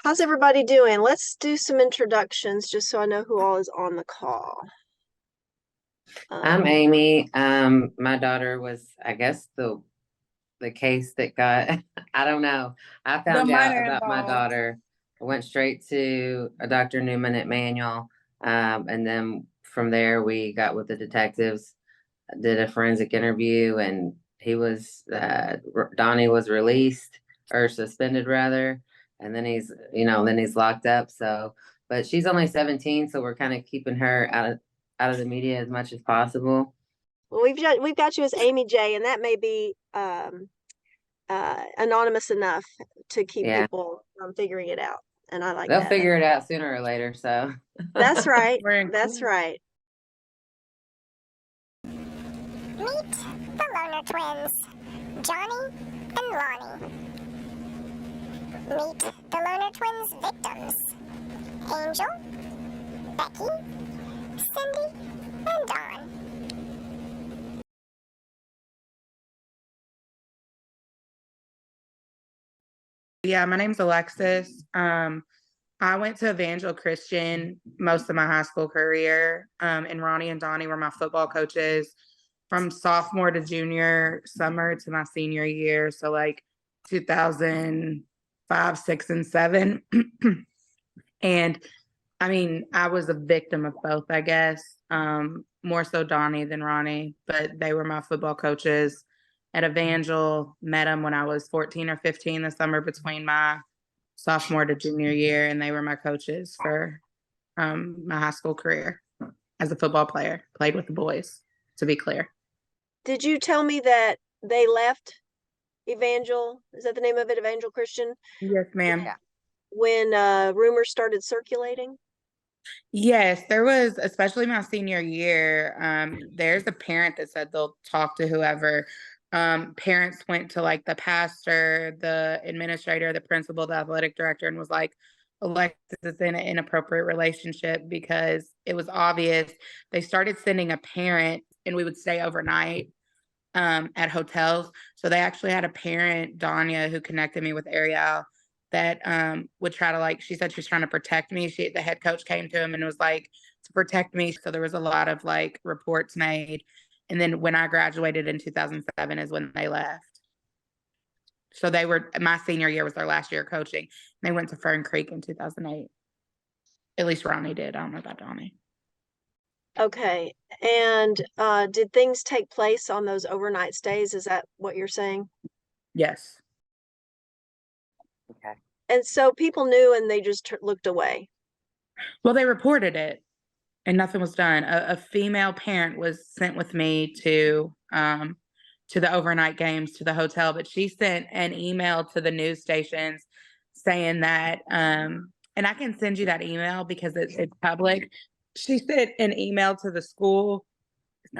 How's everybody doing? Let's do some introductions just so I know who all is on the call. I'm Amy. My daughter was, I guess, the case that got, I don't know. I found out about my daughter. I went straight to a Dr. Newman at Manual. And then from there, we got with the detectives, did a forensic interview, and Donnie was released or suspended rather. And then he's locked up. So, but she's only 17, so we're kind of keeping her out of the media as much as possible. Well, we've got you as Amy J, and that may be anonymous enough to keep people from figuring it out. And I like They'll that. figure it out sooner or later. So that's right. That's right. Meet the Loner Twins, Johnny and Lonnie. Meet the Loner Twins victims, Angel, Becky, Cindy, and Dawn. Yeah, my name's Alexis. I went to Evangel Christian most of my high school career, and Ronnie and Donnie were my football coaches from sophomore to junior summer to my senior year. So like 2005, 6, and 7. And I mean, I was a victim of both, I guess, more so Donnie than Ronnie, but they were my football coaches at Evangel. Met them when I was 14 or 15, the summer between my sophomore to junior year, and they were my coaches for my high school career as a football player. Played with the boys, to be clear. Did you tell me that they left Evangel? Is that the name of it, Evangel Christian? Yes, ma'am. Yeah. When rumors started circulating? Yes, there was, especially my senior year, there's a parent that said they'll talk to whoever. Parents went to like the pastor, the administrator, the principal, the athletic director, and was like, Alexis is in an inappropriate relationship, because it was obvious. They started sending a parent, and we would stay overnight at hotels. So they actually had a parent, Danya, who connected me with Ariel, that would try to, like, she said she was trying to protect me. The head coach came to him and was like, to protect me. So there was a lot of like reports made. And then when I graduated in 2007 is when they left. So my senior year was their last year of coaching. They went to Fern Creek in 2008. At least Ronnie did. I don't know about Donnie. Okay. And did things take place on those overnight stays? Is that what you're saying? Yes. Okay. And so people knew and they just looked away. Well, they reported it and nothing was done. A female parent was sent with me to the overnight games to the hotel, but she sent an email to the news stations saying that, and I can send you that email because it's public. She sent an email to the school,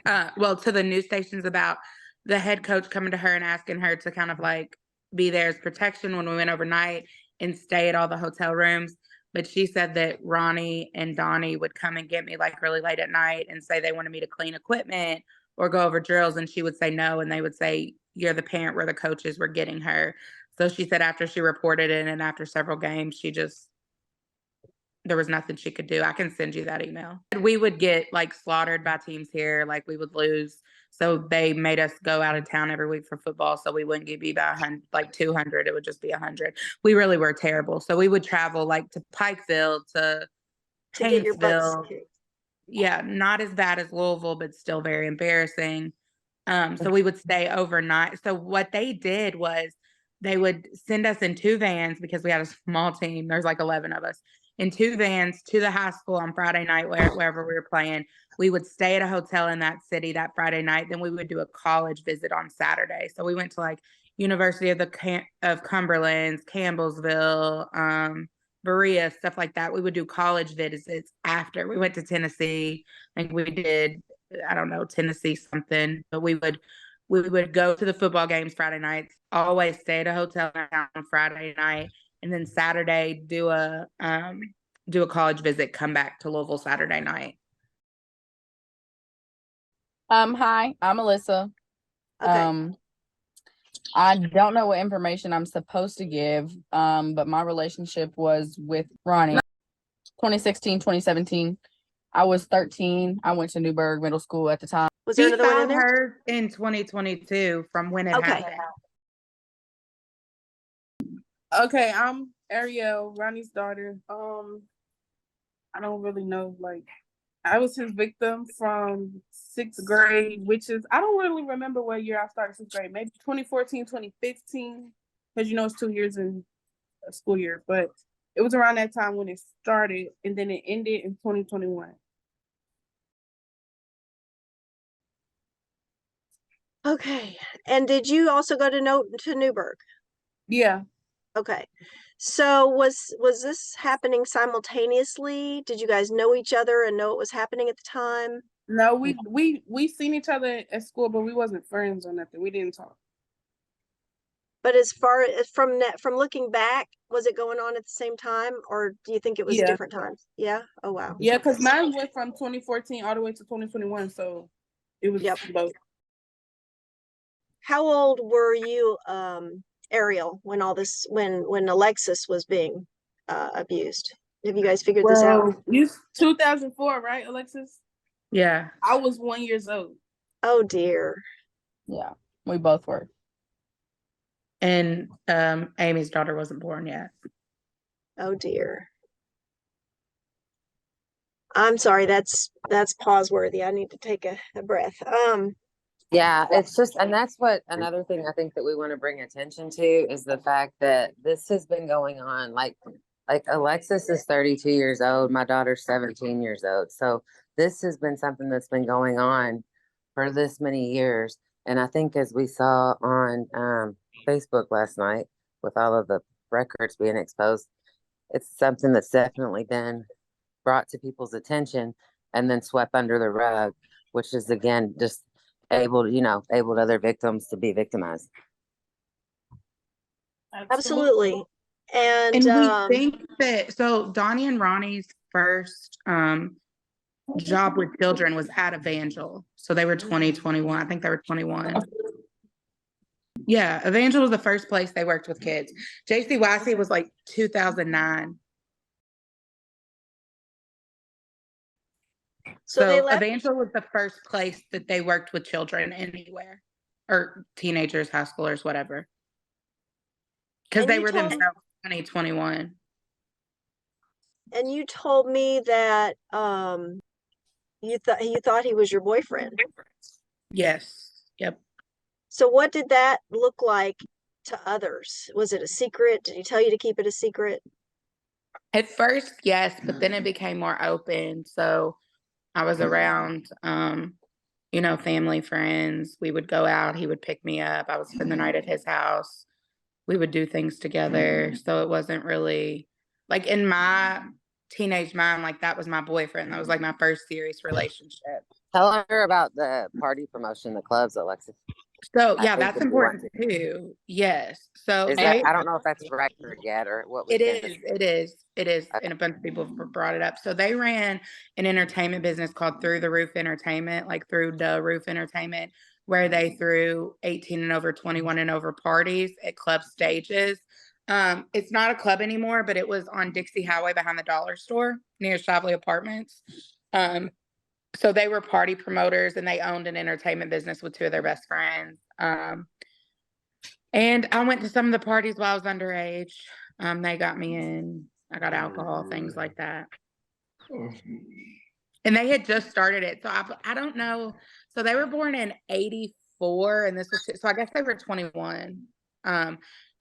to the news stations, about the head coach coming to her and asking her to kind of like be there as protection when we went overnight and stay at all the hotel rooms. But she said that Ronnie and Donnie would come and get me like really late at night and say they wanted me to clean equipment or go over drills. And she would say no. And they would say, you're the parent where the coaches were getting her. So she said after she reported it and after several games, there was nothing she could do. I can send you that email. We would get like slaughtered by teams here. Like we would lose. So they made us go out of town every week for football. So we wouldn't get beat by 200. It would just be 100. We really were terrible. So we would travel like to Pikeville, to Paintsville. Yeah, not as bad as Louisville, but still very embarrassing. So we would stay overnight. So what they did was they would send us in 2 vans, because we had a small team. There's like 11 of us, in 2 vans to the high school on Friday night, wherever we were playing. We would stay at a hotel in that city that Friday night. Then we would do a college visit on Saturday. So we went to like University of Cumberland, Campbellsville, Berea, stuff like that. We would do college visits after. We went to Tennessee. I think we did, I don't know, Tennessee something. But we would go to the football games Friday nights, always stay at a hotel on Friday night, and then Saturday do a college visit, come back to Louisville Saturday night. Hi, I'm Alyssa. Okay. I don't know what information I'm supposed to give, but my relationship was with Ronnie 2016, 2017. I was 13. I went to Newburgh Middle School at the time. Was there He another one in filed there? hers in 2022 from when it Okay. happened. Okay, I'm Ariel, Ronnie's daughter. I don't really know, like, I was his victim from 6th grade, which is, I don't really remember what year I started 6th grade, maybe 2014, 2015, because it's 2 years in a school year, but it was around that time when it started, and then it ended in 2021. Okay. And did you also go to Newburgh? Yeah. Okay. So was this happening simultaneously? Did you guys know each other and know it was happening at the time? No, we seen each other at school, but we wasn't friends or nothing. We didn't talk. But as far as from looking back, was it going on at the same time, or do you think it was different times? Yeah. Oh wow. Yeah, because mine went from 2014 all the way to 2021, so it was both. How old were you, Ariel, when when Alexis was being abused? Have you guys figured this out? You 2004, right, Alexis? Yeah. I was 1 year old. Oh dear. Yeah, we both were. And Amy's daughter wasn't born yet. Oh dear. I'm sorry, that's pause worthy. I need to take a breath. Yeah, it's just, and that's what another thing I think that we want to bring attention to is the fact that this has been going on. Like Alexis is 32 years old, my daughter's 17 years old. So this has been something that's been going on for this many years. And I think as we saw on Facebook last night with all of the records being exposed, it's something that's definitely been brought to people's attention and then swept under the rug, which is again just able other victims to be victimized. Absolutely. And we think that, so Donnie and Ronnie's first job with children was at Evangel. So they were 21. I think they were 21. Yeah, Evangel was the first place they worked with kids. JCPS was like 2009. So Evangel was the first place that they worked with children anywhere, or teenagers, high schoolers, whatever. Because they were themselves 2021. And you told me that you thought he was your boyfriend. Yes. Yep. So what did that look like to others? Was it a secret? Did he tell you to keep it a secret? At first, yes, but then it became more open. So I was around, family, friends. We would go out. He would pick me up. I would spend the night at his house. We would do things together. So it wasn't really like in my teenage mind, like that was my boyfriend. That was like my first serious relationship. Tell her about the party promotion, the clubs, Alexis. So yeah, that's important too. Yes. So I don't know if that's record yet or what. It is. Okay. And a bunch of people brought it up. So they ran an entertainment business called Through the Roof Entertainment, like Through the Roof Entertainment, where they threw 18 and over, 21 and over parties at club stages. It's not a club anymore, but it was on Dixie Highway behind the dollar store near Shavley Apartments. So they were party promoters and they owned an entertainment business with two of their best friends. And I went to some of the parties while I was underage. They got me in. I got alcohol, things like that. And they had just started it. So I don't know. So they were born in 84 and this was, so I guess they were 21.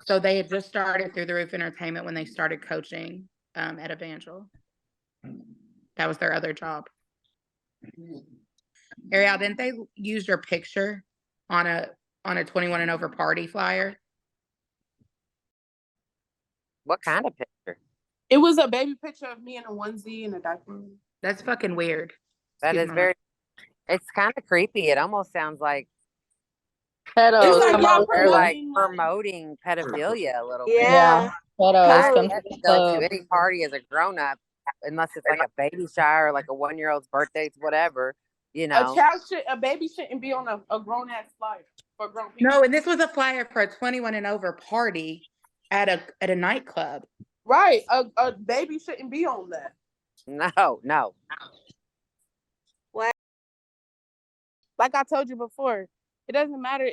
So they had just started Through the Roof Entertainment when they started coaching at Evangel. That was their other job. Ariel, didn't they use your picture on a 21 and over party flyer? What kind of picture? It was a baby picture of me in a onesie and a diaper. That's fucking weird. That is very, it's kind of creepy. It almost sounds like pedos. They're like promoting pedophilia a little bit. Yeah. Pedos. I go to any party as a grown up, unless it's like a baby shower, or like a 1 year old's birthday, whatever. A baby shouldn't be on a grown ass flyer. for grown people. No, and this was a flyer for a 21 and over party at a nightclub. Right. A baby shouldn't be on that. No. Wow. Like I told you before, it doesn't matter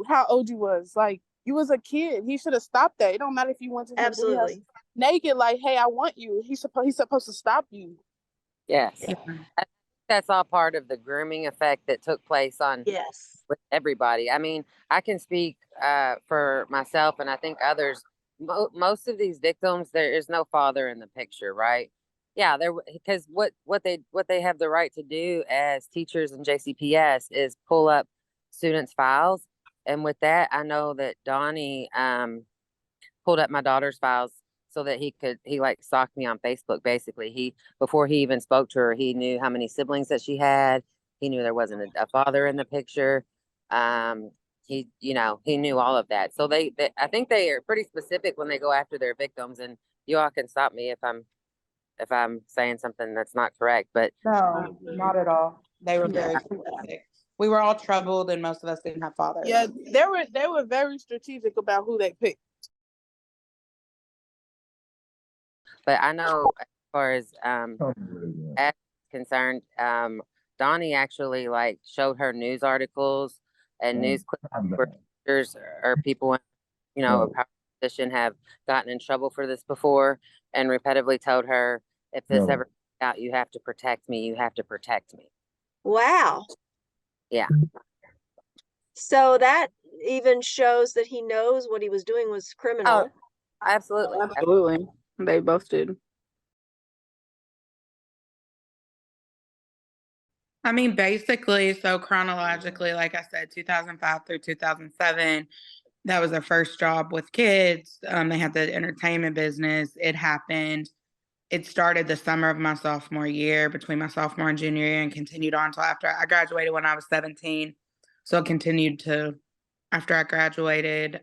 how old you was. Like, you was a kid. He should have stopped that. It don't matter if you went to his house Absolutely. naked, like, hey, I want you. He's supposed to stop you. Yes. Yeah. I think that's all part of the grooming effect that took place on Yes. with everybody. I mean, I can speak for myself, and I think others. Most of these victims, there is no father in the picture, right? Yeah, there, because what they have the right to do as teachers in JCPS is pull up students' files, and with that, I know that Donnie pulled up my daughter's files so that he like stalked me on Facebook. Basically, before he even spoke to her, he knew how many siblings that she had. He knew there wasn't a father in the picture. He knew all of that. So they I think they are pretty specific when they go after their victims. And you all can stop me if I'm saying something that's not correct. But No, not at all. They were very specific. We were all troubled, and most of us didn't have fathers. Yeah, they were very strategic about who they picked. But I know as far as concerned, Donnie actually like showed her news articles and news clips where teachers or people in a power position have gotten in trouble for this before, and repetitively told her, if this ever comes out, you have to protect me. You have to protect me. Wow. Yeah. So that even shows that he knows what he was doing was criminal. Oh, absolutely. Absolutely. They both did. I mean, basically, so chronologically, like I said, 2005 through 2007, that was their first job with kids. They had the entertainment business. It happened. It started the summer of my sophomore year, between my sophomore and junior year, and continued on until after I graduated when I was 17. So it continued to after I graduated.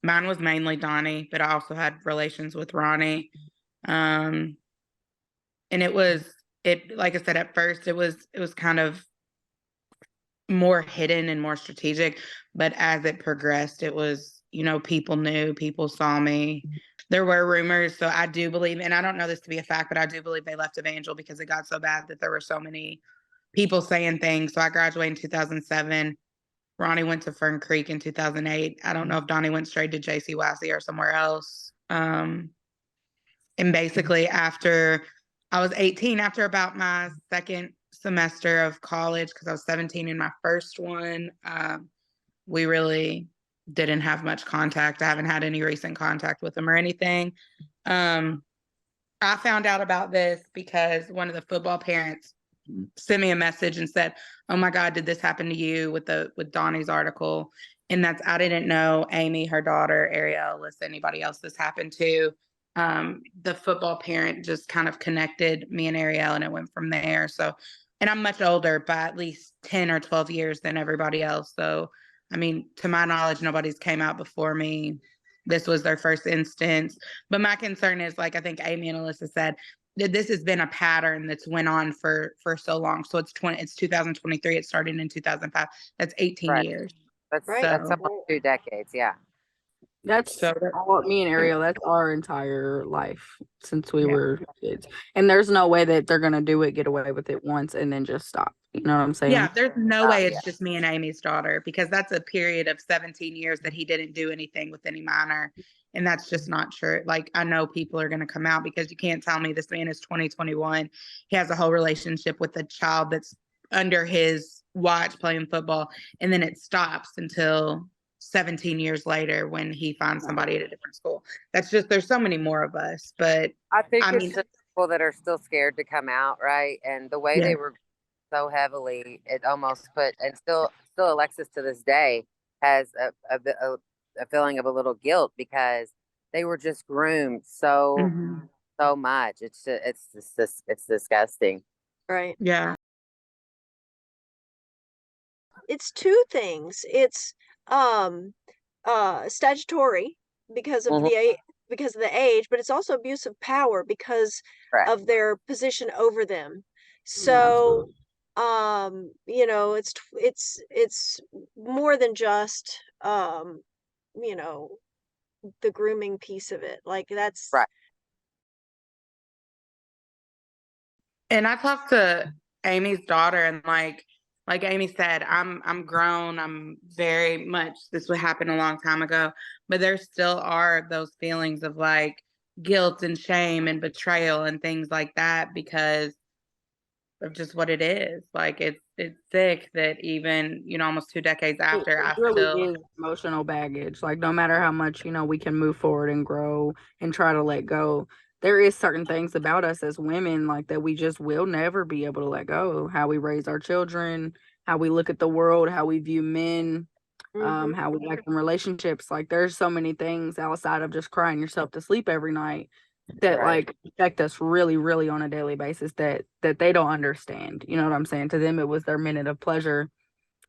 Mine was mainly Donnie, but I also had relations with Ronnie. And like I said, at first it was kind of more hidden and more strategic, but as it progressed, it was, people knew, people saw me. There were rumors, so I do believe, and I don't know this to be a fact, but I do believe they left Evangel because it got so bad that there were so many people saying things. So I graduated in 2007. Ronnie went to Fern Creek in 2008. I don't know if Donnie went straight to JCYC or somewhere else. And basically after I was 18, after about my second semester of college, because I was 17 in my first one, we really didn't have much contact. I haven't had any recent contact with him or anything. I found out about this because one of the football parents sent me a message and said, "Oh my God, did this happen to you with Donnie's article?" And I didn't know Amy, her daughter, Ariel, Alyssa, anybody else this happened to. The football parent just kind of connected me and Ariel, and it went from there. So, and I'm much older by at least 10 or 12 years than everybody else. So, I mean, to my knowledge, nobody's came out before me. This was their first instance. But my concern is, like I think Amy and Alyssa said, that this has been a pattern that's went on for so long. So it's 2023. It started in 2005. That's 18 Right. years. That's almost 2 decades. Yeah. That's all me and Ariel. That's our entire life since we were kids. And there's no way that they're gonna get away with it once, and then just stop. You know what I'm saying? Yeah, there's no way it's just me and Amy's daughter, because that's a period of 17 years that he didn't do anything with any minor. And that's just not true. Like, I know people are going to come out, because you can't tell me this man is 2021. He has a whole relationship with a child that's under his watch playing football. And then it stops until 17 years later when he finds somebody at a different school. That's just, there's so many more of us. But I think it's just people that are still scared to come out, right? And the way they were so heavily, it almost put, and still Alexis to this day has a feeling of a little guilt, because they were just groomed so much. It's disgusting. Right. Yeah. It's two things. It's statutory because of the age, but it's also abuse of power because of their position over them. So You know, it's more than just, you know, the grooming piece of it. Like that's Right. And I talked to Amy's daughter, and like Amy said, I'm grown. I'm very much, this would happen a long time ago, but there still are those feelings of like guilt and shame and betrayal and things like that because of just what it is. Like it's sick that even, you know, almost 2 decades after, It I really still. is emotional baggage. Like no matter how much, we can move forward and grow and try to let go, there is certain things about us as women like that we just will never be able to let go. How we raise our children, how we look at the world, how we view men, Mhm. how we act in relationships. Like there's so many things outside of just crying yourself to sleep every night that Right. like affect us really, really on a daily basis that they don't understand. You know what I'm saying? To them, it was their minute of pleasure,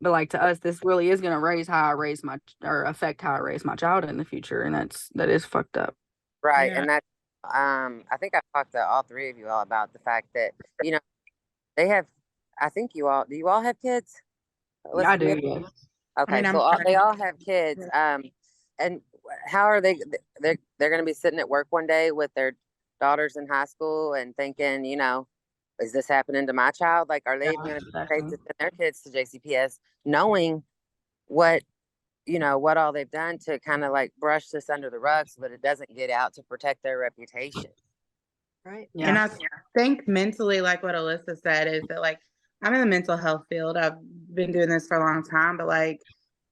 but like to us, this really is going to raise how I raise my or affect how I raise my child in the future, and that is fucked up. Right. Yeah. And that, I think I've talked to all three of you all about the fact that, you know, they have, I think do you all have kids? Yeah, I Listen, do. Yes. I okay. mean, So I'm they pregnant. all have kids. Yeah. And how are they're going to be sitting at work one day with their daughters in high school and thinking, you know, is this happening to my child? Like, are they even going to be afraid Exactly. to send their kids to JCPS knowing what, you know, what all they've done to kind of like brush this under the rug so that it doesn't get out to protect their reputation? Right. And Yeah. I think mentally, like what Alyssa said, is that like I'm in the mental health field. I've been doing this for a long time, but like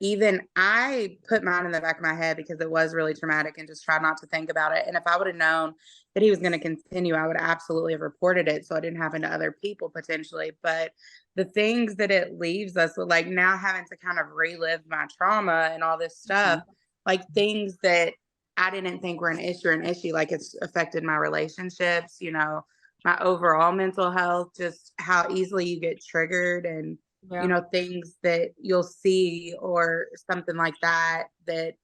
even I put mine in the back of my head because it was really traumatic and just tried not to think about it. And if I would have known that he was going to continue, I would absolutely have reported it so it didn't happen to other people potentially. But the things that it leaves us with, like now having to kind of relive my trauma and all this stuff, like things that I didn't think were an issue. Like it's affected my relationships, you know, my overall mental health, just how easily you get triggered and, you Yeah. know, things that you'll see or something like that, that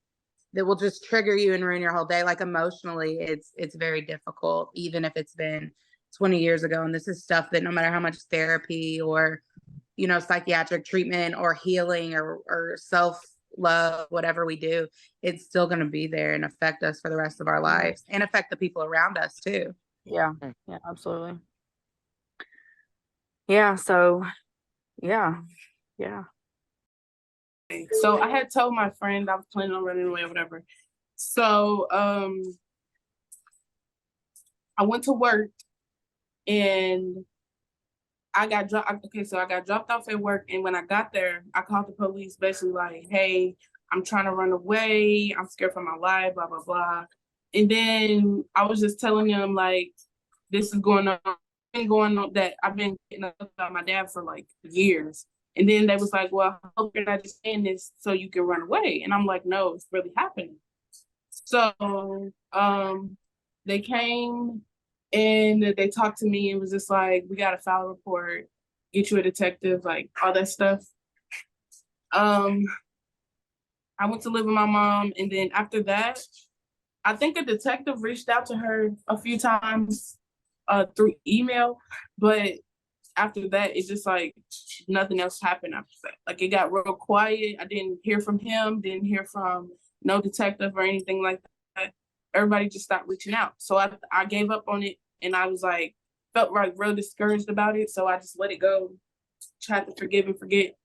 will just trigger you and ruin your whole day. Like emotionally, it's very difficult, even if it's been 20 years ago. And this is stuff that no matter how much therapy or, you know, psychiatric treatment or healing or self love, whatever we do, it's still going to be there and affect us for the rest of our lives and affect the people around us too. Yeah. Yeah. Absolutely. Yeah. So. Yeah. Yeah. So I had told my friend I was planning on running away or whatever. So I went to work and I got dropped. Okay, so I got dropped off at work, and when I got there, I called the police, basically like, "Hey, I'm trying to run away. I'm scared for my life. Blah blah blah." And then I was just telling them like, "This is going on. Going on that I've been getting up about my dad for like years." And then they was like, "Well, I hope you're not just saying this so you can run away." And I'm like, "No, it's really happening." So they came and they talked to me and was just like, "We got to file a report, get you a detective, like all that stuff." Um, I went to live with my mom, and then after that, I think a detective reached out to her a few times through email, but after that, it's just like nothing else happened after that. Like it got real quiet. I didn't hear from him, didn't hear from no detective or anything like that. Everybody just stopped reaching out. So I gave up on it and I was like, felt like real discouraged about it. So I just let it go, tried to forgive and forget.